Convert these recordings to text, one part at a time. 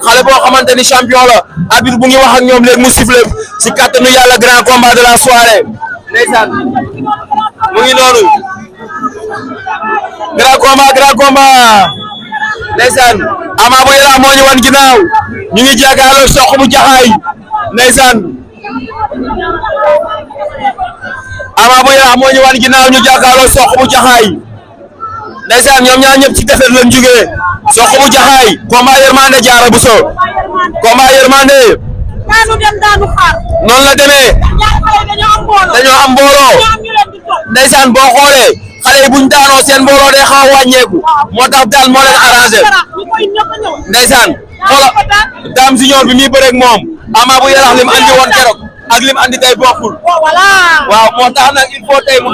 xale boo xamante ni champion la arbitre bu ngi wax ak ñoom léegi mu sifflé si kattanu yàlla grand combat de la soirée ndeysaan mu ngi noonu grand combat ndeysaan Ama bu Yaraax moo ñu wan ginnaaw ñu ngi jàkkaarloo Sokh bu Jaxaay ndeysaan Ama bu Yaraax moo ñu wan ginnaaw ñu jàkkaarloo Sokh bu Jaxaay ndeysaan ñoom ñaar ñëpp ci defet lañ jógee Sokh bu Jaxaay combat yërmande Diarra Bousso combat yërmande daanu dem daanu xaar noonu la demee dañoo am mbooloo ndeysaan boo xoolee xale yi buñ daanoo seen mbooloo day xaw a wàññeeku moo tax daal moo leen arrangé ndeysaan xoola Dame Junior bi muy bëreeg moom Ama bu Yaraax lim andi woon keroog ak lim andi tey bokkul waaw moo tax nag il faut tey mu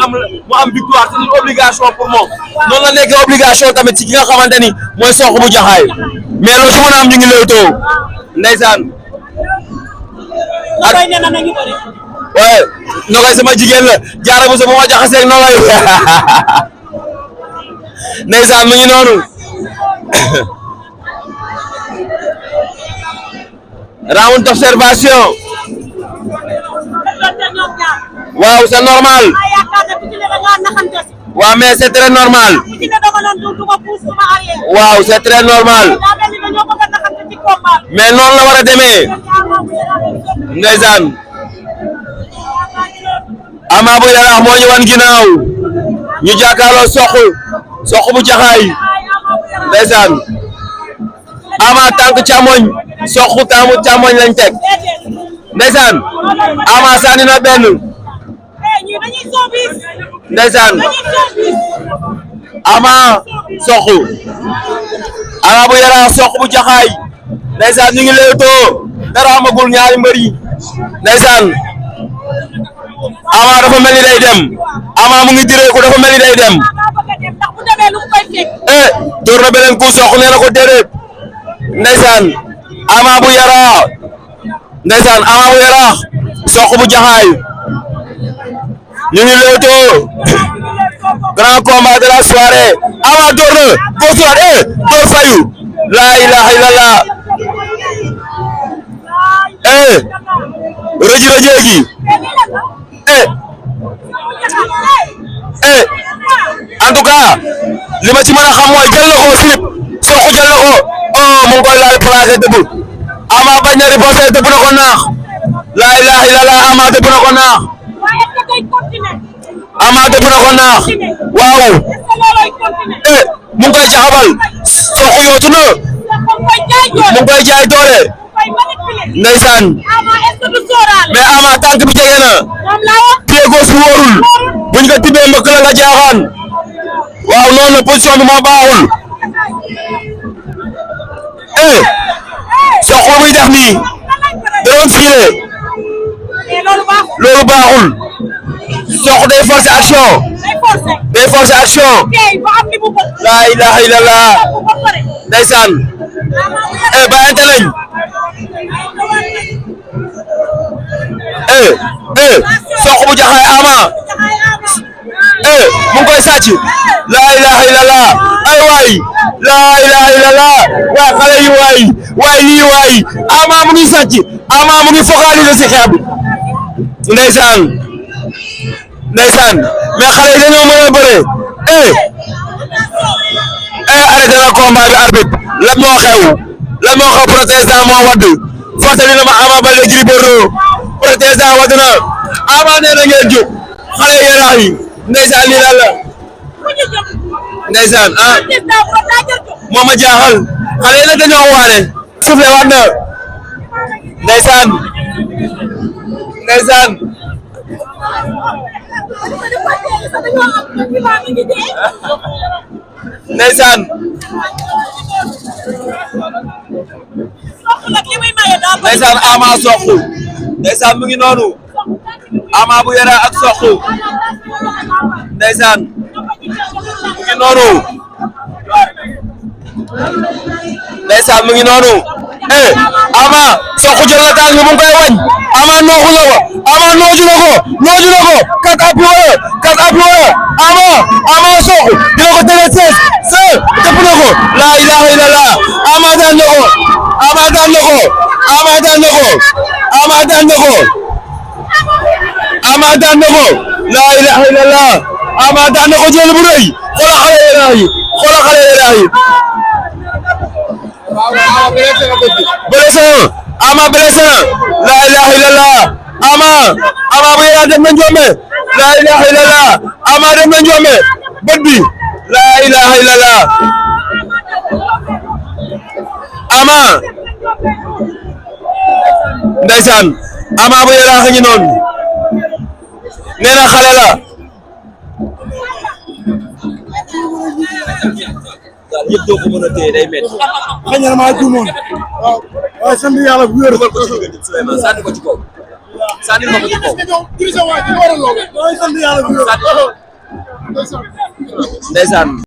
am victoire c'est une obligation pour moom noonu la nekk obligation tamit ci ki nga xamante ni mooy Sokh bu Jaxaay mais loo ci mën a am ñu ngi lewtoo ndeysaan ak waaye Nogaye sama jigéen la Diarra Bousso bu ma jaxaseeg Nogaye ndeysaan mu ngi noonu round d'observation waaw c'est normal waaw mais c'est très normal waaw c'est très normal mais noonu la war a demee ndeysaan Ama bu Yaraax moo ñu wan ginnaaw ñu jàkkaarloo Sokh bu Jaxaay ndeysaan Ama tànk càmmoñ Sokh tànku càmmoñ lañ teg ndeysaan Ama sànni na benn ndeysaan Ama bu Yaraax Sokh bu Jaxaay ndeysaan ñu ngi leewtoo dara amagul ñaari mbër yi ndeysaan Ama dafa mel ni day dem Ama mu ngi direeku dafa mel ni day dem door na beneen coup Sokh nee na ko déedéet ndeysaan Ama bu Yaraax Sokh bu Jaxaay ñu ngi leewtoo grand combat de la soirée Ama door na ko soir door fayu la ilaha illallah rëji en tout cas li ma ci mën a xam mooy jël na ko Philippe Sokh jël na ko mu ngi koy laal placé dëbb Ama bañ na riposé dëbb na ko naax la ilaha illallah Ama dëbb na ko naax waaw mu ngi koy caxabal Sokh yootu na mu ngi koy jaay doole ndeysaan mais Ama tànk bi jege na pied gauche bi wóorul buñ ko tibbee mbëkk la nga jaaxaan waaw noonu la position bi moo baaxul Sokh lu muy def nii da doon fiile loolu baaxul Sokh day forcer action la ilaha illallah ndeysaan bàyyante nañ Sokh bu Jaxaay Ama mu ngi koy sàcc la ilaha illallah ay waay la ilaha illallah waay xale yi waay lii waay Ama mu ngi sàcc Ama mu ngi focaliser si xeex bi ndeysaan mais xale yi dañoo mën a bëre arrêté na combat bi arbitre lan moo xew protestant moo wadd fàttali na ma Ama Baldé Gris Bordeaux protestant wadd na Ama nee na ngeen jóg xale Yaraax yi ndeysaan lii lan la ndeysaan moo ma jaaxal xale yi nag dañoo waane suuf le waat na ndeysaan Ama Sokh ndeysaan mu ngi noonu Ama bu Yaraax ak Sokh ndeysaan mu ngi noonu Ama Sokh jël na tànk mu ngi koy wañ Ama nooxu na ko Ama nooju na ko kat appi wala Ama soxu dina ko tere sees dëpp na ko la ilaha illallah Ama daan na ko Ama daan na ko Ama daan na ko Ama daan na ko Ama daan na ko la ilaha illallah Ama daan na ko jël bu rëy xoolal xale yi blessé na Ama blessé na la ilaha illallah Ama bu yàlla dem na njombe la ilaha illallah Ama dem na njombe bët bi la ilaha illallah Ama ndeysaan Ama bu yàlla xëñ noonu nee na xale la yëpp doo ko mën a téye day métti. xëy na maa juumoon. waaw sant yàlla bu wér. Souleymane sànni ko ci kaw. sànni ko ci kaw. waaw sant yàlla bu wér. ndeysaan